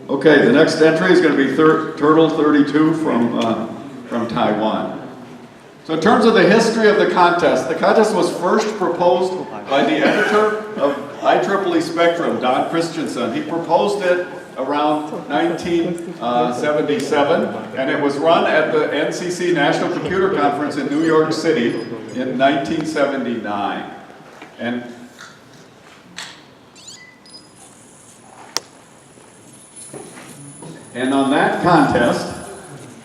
Okay, the next entry is going to be Turtle 32 from Taiwan. So in terms of the history of the contest was first proposed by the editor of IEEE Spectrum, Don Christensen. He proposed it around 1977, and it was run at the NCC National Computer Conference in New York City in 1979. And on that contest,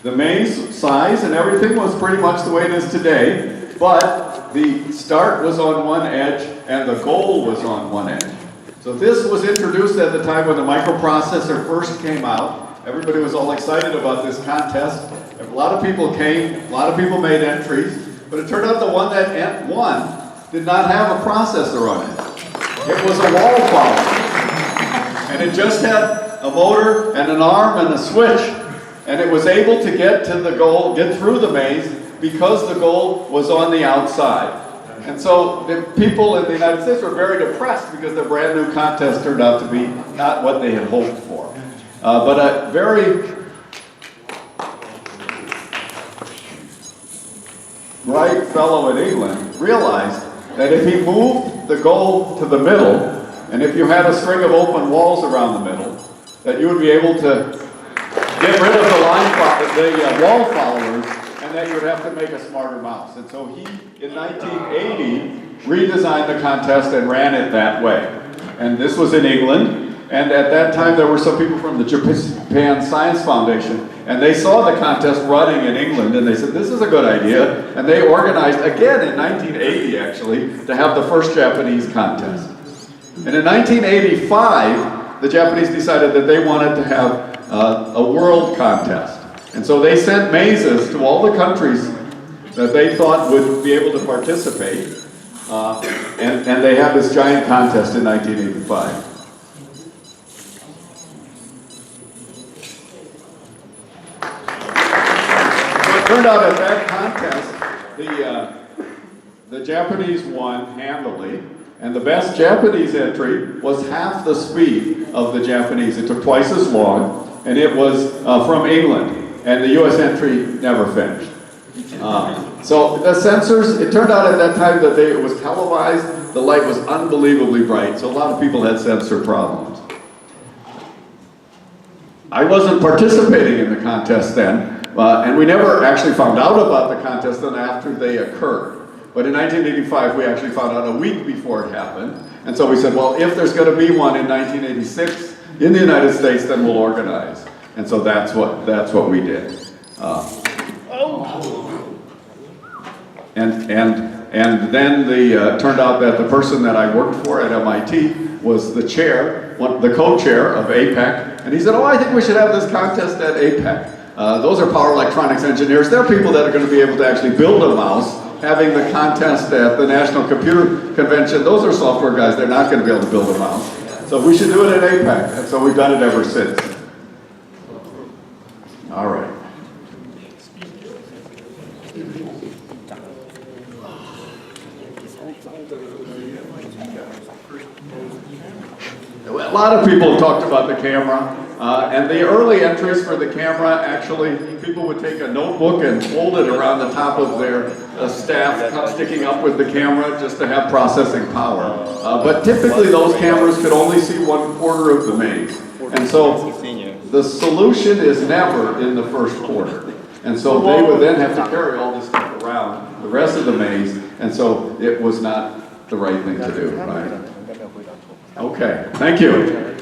the maze size and everything was pretty much the way it is today, but the start was on one edge and the goal was on one edge. So this was introduced at the time when the microprocessor first came out. Everybody was all excited about this contest. A lot of people came, a lot of people made entries, but it turned out the one that won did not have a processor on it. It was a wall follower. And it just had a motor and an arm and a switch, and it was able to get to the goal, get through the maze, because the goal was on the outside. And so the people in the United States were very depressed because the brand new contest turned out to be not what they had hoped for. But a very bright fellow in England realized that if he moved the goal to the middle, and if you had a string of open walls around the middle, that you would be able to get rid of the wall followers, and that you would have to make a smarter mouse. And so he, in 1980, redesigned the contest and ran it that way. And this was in England, and at that time there were some people from the Japan Science Foundation, and they saw the contest running in England, and they said, this is a good idea, and they organized, again in 1980 actually, to have the first Japanese contest. And in 1985, the Japanese decided that they wanted to have a world contest. And so they sent mazes to all the countries that they thought would be able to participate. And they had this giant contest in 1985. So it turned out at that contest, the Japanese won handily. And the best Japanese entry was half the speed of the Japanese. It took twice as long, and it was from England. And the US entry never finished. So the sensors, it turned out at that time that it was televised, the light was unbelievably bright, so a lot of people had sensor problems. I wasn't participating in the contest then, and we never actually found out about the contest until after they occurred. But in 1985, we actually found out a week before it happened. And so we said, well, if there's going to be one in 1986 in the United States, then we'll organize. And so that's what we did. And then turned out that the person that I worked for at MIT was the chair, the co-chair of APEC. And he said, oh, I think we should have this contest at APEC. Those are power electronics engineers. They're people that are going to be able to actually build a mouse. Having the contest at the National Computer Convention, those are software guys, they're not going to be able to build a mouse. So we should do it at APEC, and so we've done it ever since. All right. A lot of people have talked about the camera, and the early entries for the camera, actually, people would take a notebook and fold it around the top of their staff, sticking up with the camera just to have processing power. But typically those cameras could only see 1/4 of the maze. And so the solution is never in the first quarter. And so they would then have to carry all this stuff around the rest of the maze, and so it was not the right thing to do, right? Okay, thank you.